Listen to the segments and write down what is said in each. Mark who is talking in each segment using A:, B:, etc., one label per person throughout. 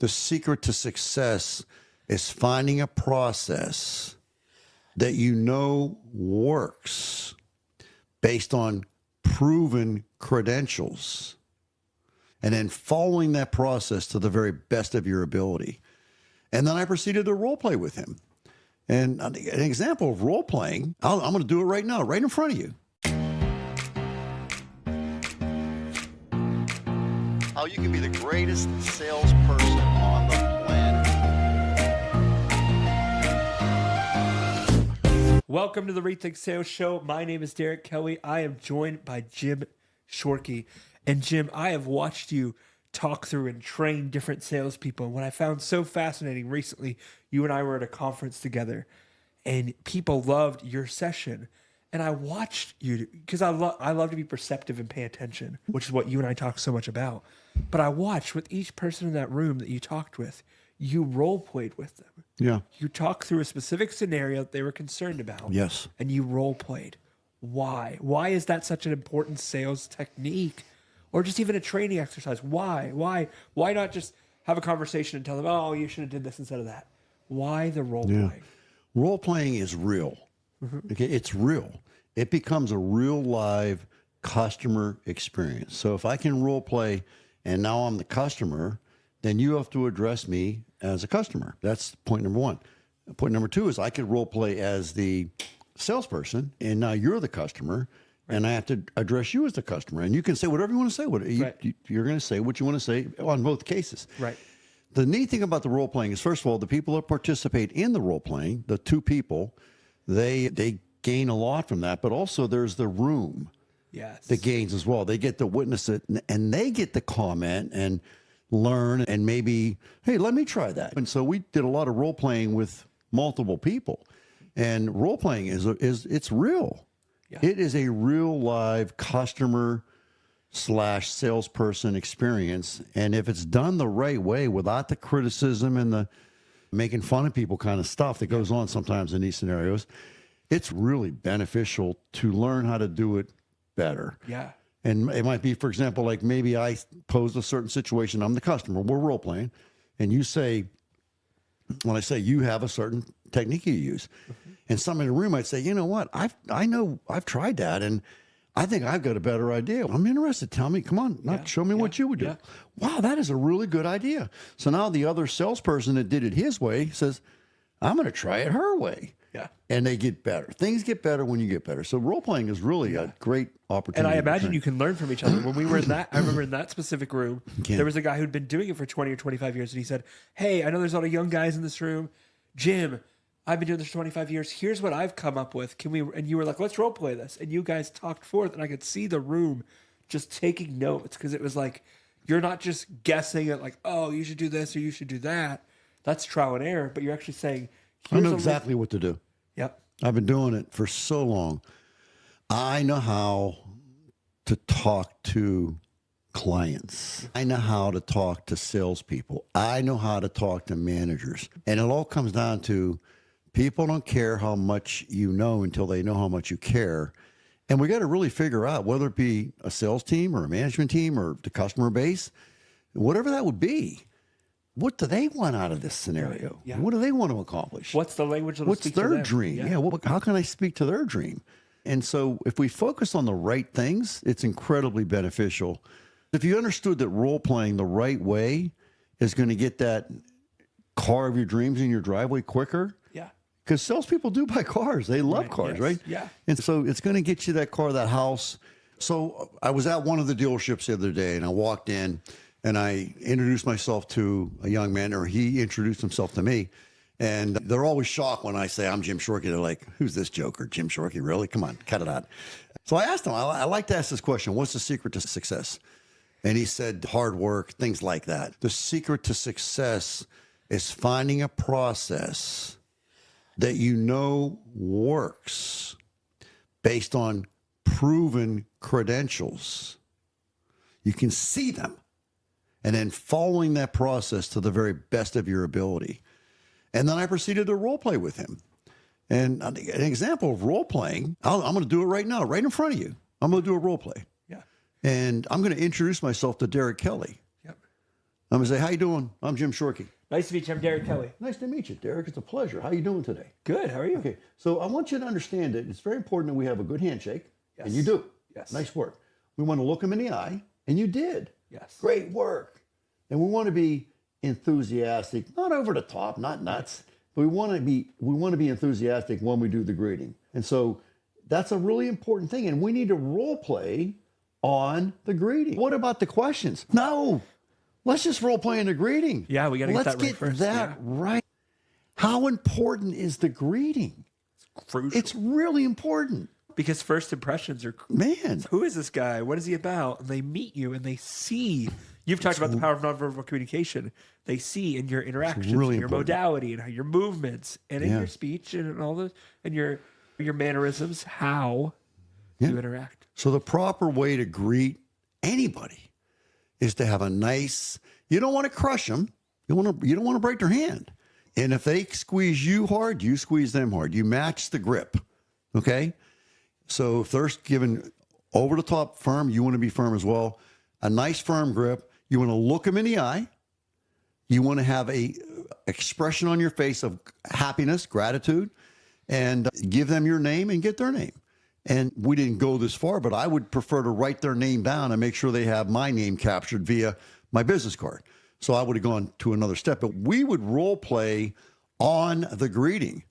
A: The secret to success is finding a process that you know works based on proven credentials, and then following that process to the very best of your ability. And then I proceeded to role play with him. And an example of role playing, I'm going to do it right now, right in front of you. How you can be the greatest salesperson on the planet.
B: Welcome to the Rethink Sales Show. My name is Derek Kelly. I am joined by Jim Shorkey. And Jim, I have watched you talk through and train different salespeople. And what I found so fascinating recently, you and I were at a conference together, and people loved your session. And I watched you because I love to be perceptive and pay attention, which is what you and I talk so much about. But I watched with each person in that room that you talked with, you role played with them.
A: Yeah.
B: You talked through a specific scenario that they were concerned about.
A: Yes.
B: And you role played. Why? Why is that such an important sales technique? Or just even a training exercise? Why? Why not just have a conversation and tell them, oh, you should have did this instead of that? Why the role playing?
A: Role playing is real. Okay, it's real. It becomes a real live customer experience. So if I can role play and now I'm the customer, then you have to address me as a customer. That's point number one. Point number two is I could role play as the salesperson, and now you're the customer, and I have to address you as the customer. And you can say whatever you want to say. You're going to say what you want to say on both cases.
B: Right.
A: The neat thing about the role playing is, first of all, the people that participate in the role playing, the two people, they gain a lot from that. But also there's the room that gains as well. They get to witness it, and they get to comment and learn and maybe, hey, let me try that. And so we did a lot of role playing with multiple people. And role playing it's real. Yeah. It is a real live customer / salesperson experience. And if it's done the right way, without the criticism and the making fun of people kind of stuff that goes on sometimes in these scenarios, it's really beneficial to learn how to do it better.
B: Yeah.
A: And it might be, for example, like maybe I posed a certain situation. I'm the customer. We're role playing. And you say, when I say you have a certain technique you use, and somebody in the room might say, you know what, I've tried that, and I think I've got a better idea. I'm interested. Tell me, come on, show me what you would do. Yeah. Wow, that is a really good idea. So now the other salesperson that did it his way says, I'm going to try it her way.
B: Yeah.
A: And they get better. Things get better when you get better. So role playing is really a great opportunity.
B: And I imagine you can learn from each other. When we were in that, I remember in that specific room, there was a guy who'd been doing it for 20 or 25 years. And he said, hey, I know there's a lot of young guys in this room. Jim, I've been doing this for 25 years. Here's what I've come up with. And you were like, let's role play this. And you guys talked forth, and I could see the room just taking notes, because it was like, you're not just guessing at like, oh, you should do this or you should do that. That's trial and error. But you're actually saying,
A: I know exactly what to do.
B: Yep.
A: I've been doing it for so long. I know how to talk to clients. I know how to talk to salespeople. I know how to talk to managers. And it all comes down to, people don't care how much you know until they know how much you care. And we got to really figure out, whether it be a sales team or a management team or the customer base, whatever that would be, what do they want out of this scenario? Yeah. What do they want to accomplish?
B: What's the language that'll
A: What's
B: speak
A: their
B: to them?
A: dream? Yeah. How can I speak to their dream? And so if we focus on the right things, it's incredibly beneficial. If you understood that role playing the right way is going to get that car of your dreams in your driveway quicker.
B: Yeah.
A: Because salespeople do buy cars. They love cars, right?
B: Yeah.
A: And so it's going to get you that car, that house. So I was at one of the dealerships the other day, and I walked in, and I introduced myself to a young man, or he introduced himself to me. And they're always shocked when I say, I'm Jim Shorkey. They're like, who's this joker? Jim Shorkey, really? Come on, cut it out. So I asked him, I like to ask this question, what's the secret to success? And he said, hard work, things like that. The secret to success is finding a process that you know works based on proven credentials. You can see them. And then following that process to the very best of your ability. And then I proceeded to role play with him. And an example of role playing, I'm going to do it right now, right in front of you. I'm going to do a role play.
B: Yeah.
A: And I'm going to introduce myself to Derek Kelly.
B: Yep.
A: I'm going to say, how you doing? I'm Jim Shorkey.
B: Nice to meet you. I'm Derek Kelly.
A: Nice to meet you, Derek. It's a pleasure. How you doing today?
B: Good. How are you?
A: Okay, so I want you to understand that it's very important that we have a good handshake,
B: Yes.
A: and you do.
B: Yes.
A: Nice work. We want to look them in the eye, and you did.
B: Yes.
A: Great work. And we want to be enthusiastic, not over the top, not nuts, but we want to be enthusiastic when we do the greeting. And so that's a really important thing. And we need to role play on the greeting. What about the questions? No. Let's just role play in the greeting.
B: Yeah, we got to get that right first.
A: Let's get that right. How important is the greeting?
B: It's crucial.
A: It's really important.
B: Because first impressions are,
A: Man.
B: who is this guy? What is he about? And they meet you and they see. You've talked about the power of nonverbal communication. They see in your interactions,
A: really
B: in your
A: important.
B: modality, and how your movements, and in
A: Yeah.
B: your speech, and in all the, and your mannerisms, how you interact.
A: So the proper way to greet anybody is to have a nice, you don't want to crush them. You don't want to break their hand. And if they squeeze you hard, you squeeze them hard. You match the grip. Okay? So if they're given over the top firm, you want to be firm as well. A nice firm grip. You want to look them in the eye. You want to have a expression on your face of happiness, gratitude, and give them your name and get their name. And we didn't go this far, but I would prefer to write their name down and make sure they have my name captured via my business card. So I would have gone to another step, but we would role play on the greeting.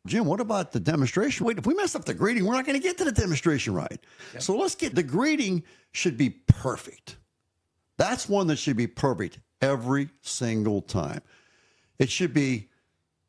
A: Jim, what about the demonstration? Wait, if we mess up the greeting, we're not going to get to the demonstration right. Yep. So let's get, the greeting should be perfect. That's one that should be perfect every single time. It should be,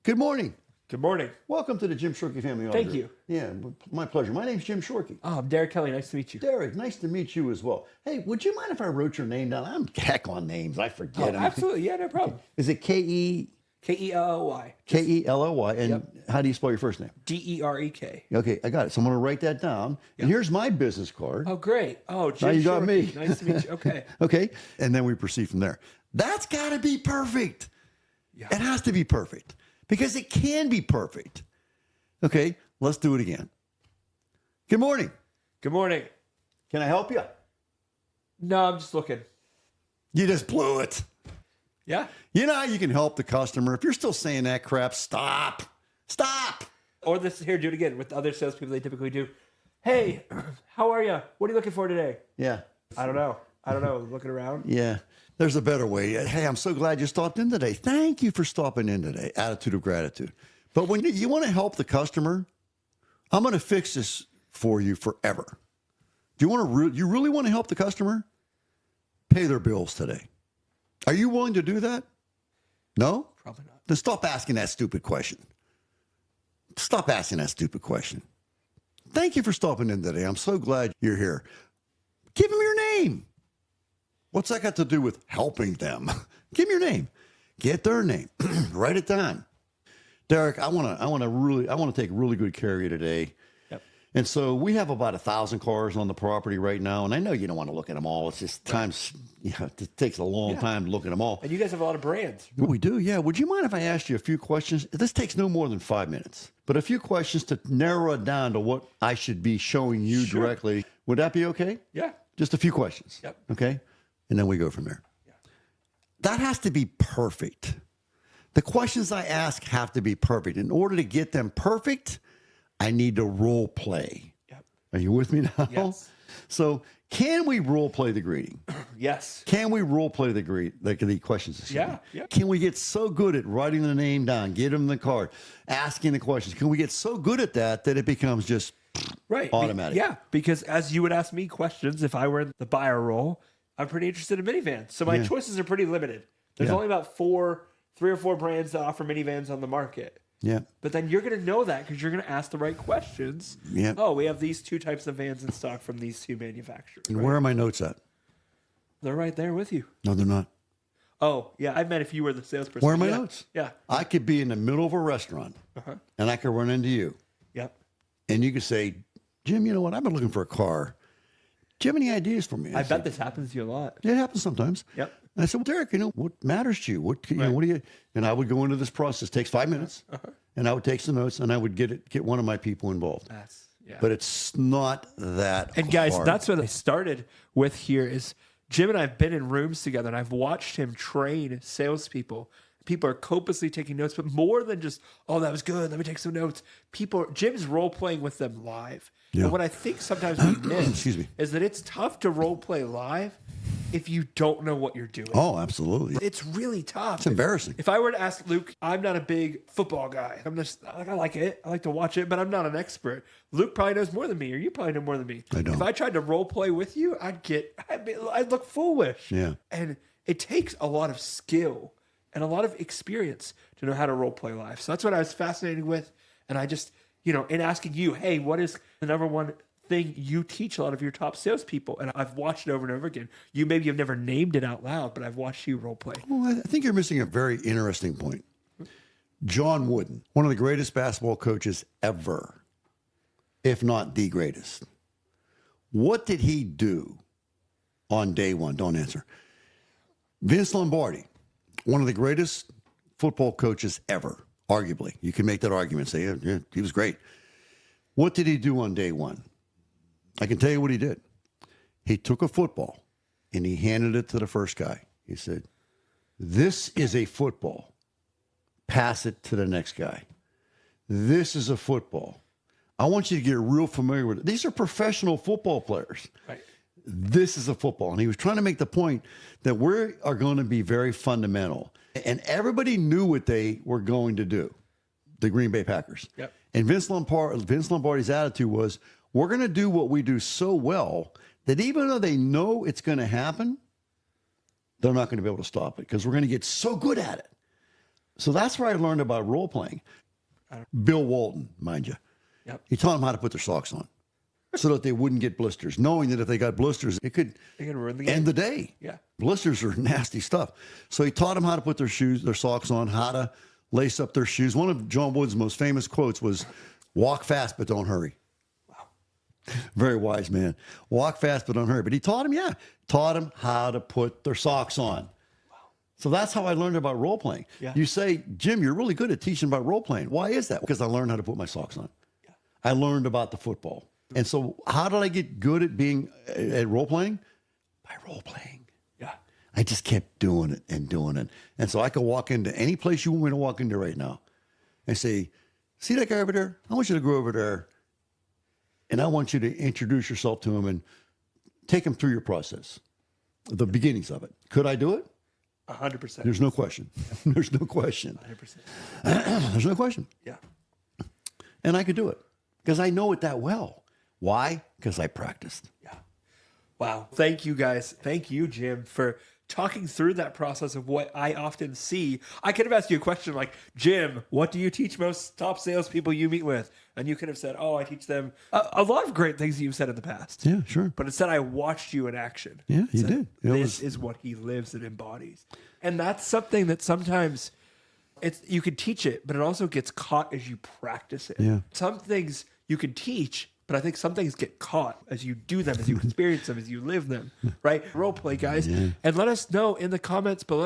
A: good morning.
B: Good morning.
A: Welcome to the Jim Shorkey Family Audio.
B: Thank you.
A: Yeah, my pleasure. My name's Jim Shorkey.
B: Oh, I'm Derek Kelly. Nice to meet you.
A: Derek, nice to meet you as well. Hey, would you mind if I wrote your name down? I'm heck on names. I forget them.
B: Absolutely. Yeah, no problem.
A: Is it K-E?
B: K-E-L-L-Y.
A: K-E-L-L-Y. And how do you spell your first name?
B: D-E-R-E-K.
A: Okay, I got it. So I'm going to write that down. And here's my business card.
B: Oh, great. Oh, Jim
A: Now you got me.
B: Nice to meet you. Okay.
A: Okay. And then we proceed from there. That's got to be perfect.
B: Yeah.
A: It has to be perfect because it can be perfect. Okay, let's do it again. Good morning.
B: Good morning.
A: Can I help you?
B: No, I'm just looking.
A: You just blew it.
B: Yeah.
A: You know how you can help the customer? If you're still saying that crap, stop. Stop.
B: Or this, here, do it again with other salespeople. They typically do. Hey, how are you? What are you looking for today?
A: Yeah.
B: I don't know. Looking around.
A: Yeah. There's a better way. Hey, I'm so glad you stopped in today. Thank you for stopping in today. Attitude of gratitude. But when you want to help the customer, I'm going to fix this for you forever. Do you want to? You really want to help the customer? Pay their bills today. Are you willing to do that? No?
B: Probably not.
A: Then stop asking that stupid question. Stop asking that stupid question. Thank you for stopping in today. I'm so glad you're here. Give them your name. What's that got to do with helping them? Give them your name. Get their name. Write it down. Derek, I want to take really good care of you today.
B: Yep.
A: And so we have about 1,000 cars on the property right now, and I know you don't want to look at them all. It's just it takes a long time to look at them all.
B: And you guys have a lot of brands.
A: We do, yeah. Would you mind if I asked you a few questions? This takes no more than 5 minutes, but a few questions to narrow it down to what I should be showing you directly. Would that be okay?
B: Yeah.
A: Just a few questions.
B: Yep.
A: Okay. And then we go from there.
B: Yeah.
A: That has to be perfect. The questions I ask have to be perfect. In order to get them perfect, I need to role play.
B: Yep.
A: Are you with me now?
B: Yes.
A: So can we role play the greeting?
B: Yes.
A: Can we role play the questions?
B: Yeah. Yeah.
A: Can we get so good at writing the name down, get them the card, asking the questions? Can we get so good at that it becomes just automatic?
B: Yeah. Because as you would ask me questions, if I were in the buyer role, I'm pretty interested in minivans. So my choices are pretty limited. There's only about 3 or 4 brands that offer minivans on the market.
A: Yeah.
B: But then you're going to know that because you're going to ask the right questions.
A: Yeah.
B: Oh, we have these 2 types of vans in stock from these 2 manufacturers.
A: And where are my notes at?
B: They're right there with you.
A: No, they're not.
B: Oh, yeah. I meant if you were the salesperson.
A: Where are my notes?
B: Yeah.
A: I could be in the middle of a restaurant and I could run into you.
B: Yep.
A: And you could say, Jim, you know what? I've been looking for a car. Do you have any ideas for me?
B: I bet this happens to you a lot.
A: It happens sometimes.
B: Yep.
A: And I said, well, Derek, what matters to you? What do you? And I would go into this process. It takes 5 minutes, and I would take some notes, and I would get one of my people involved.
B: Yeah.
A: But it's not that.
B: And guys,
A: hard.
B: that's what I started with here is Jim and I have been in rooms together, and I've watched him train salespeople. People are copiously taking notes, but more than just, oh, that was good, let me take some notes. Jim's role playing with them live.
A: Yeah.
B: And what I think sometimes we miss
A: Excuse me.
B: is that it's tough to role play live if you don't know what you're doing.
A: Oh, absolutely.
B: It's really tough.
A: It's embarrassing.
B: If I were to ask Luke, I'm not a big football guy. I like it. I like to watch it, but I'm not an expert. Luke probably knows more than me, or you probably know more than me.
A: I don't.
B: If I tried to role play with you, I'd look foolish.
A: Yeah.
B: And it takes a lot of skill and a lot of experience to know how to role play live. So that's what I was fascinated with. And I just, in asking you, hey, what is the number one thing you teach a lot of your top salespeople? And I've watched it over and over again. You maybe have never named it out loud, but I've watched you role play.
A: Well, I think you're missing a very interesting point. John Wooden, one of the greatest basketball coaches ever, if not the greatest. What did he do on day one? Don't answer. Vince Lombardi, one of the greatest football coaches ever, arguably. You can make that argument, say, yeah, he was great. What did he do on day one? I can tell you what he did. He took a football and he handed it to the first guy. He said, this is a football. Pass it to the next guy. This is a football. I want you to get real familiar with it. These are professional football players.
B: Right.
A: This is a football. And he was trying to make the point that we are going to be very fundamental. And everybody knew what they were going to do, the Green Bay Packers.
B: Yep.
A: And Vince Lombardi's attitude was, we're going to do what we do so well that even though they know it's going to happen, they're not going to be able to stop it because we're going to get so good at it. So that's where I learned about role playing. Bill Walton, mind you.
B: Yep.
A: He taught them how to put their socks on so that they wouldn't get blisters, knowing that if they got blisters, it could
B: ruin the game.
A: end the day.
B: Yeah.
A: Blisters are nasty stuff. So he taught them how to put their socks on, how to lace up their shoes. One of John Wooden's most famous quotes was, walk fast, but don't hurry. Wow. Very wise man. Walk fast, but don't hurry. But he taught them how to put their socks on. So that's how I learned about role playing.
B: Yeah.
A: You say, Jim, you're really good at teaching about role playing. Why is that? Because I learned how to put my socks on. Yeah. I learned about the football. And so how did I get good at being at role playing? By role playing.
B: Yeah.
A: I just kept doing it and doing it. And so I could walk into any place you want me to walk into right now and say, see that guy over there? I want you to go over there and I want you to introduce yourself to him and take him through your process, the beginnings of it. Could I do it?
B: 100%.
A: There's no question. There's no question.
B: 100%.
A: There's no question.
B: Yeah.
A: And I could do it because I know it that well. Why? Because I practiced.
B: Yeah. Wow. Thank you, guys. Thank you, Jim, for talking through that process of what I often see. I could have asked you a question like, Jim, what do you teach most top salespeople you meet with? And you could have said, oh, I teach them a lot of great things you've said in the past.
A: Yeah, sure.
B: But instead, I watched you in action.
A: Yeah, you did.
B: This is what he lives and embodies. And that's something that sometimes you can teach it, but it also gets caught as you practice it.
A: Yeah.
B: Some things you can teach, but I think some things get caught as you do them, as you experience them, as you live them, right? Role play, guys. Yeah. And let us know in the comments below.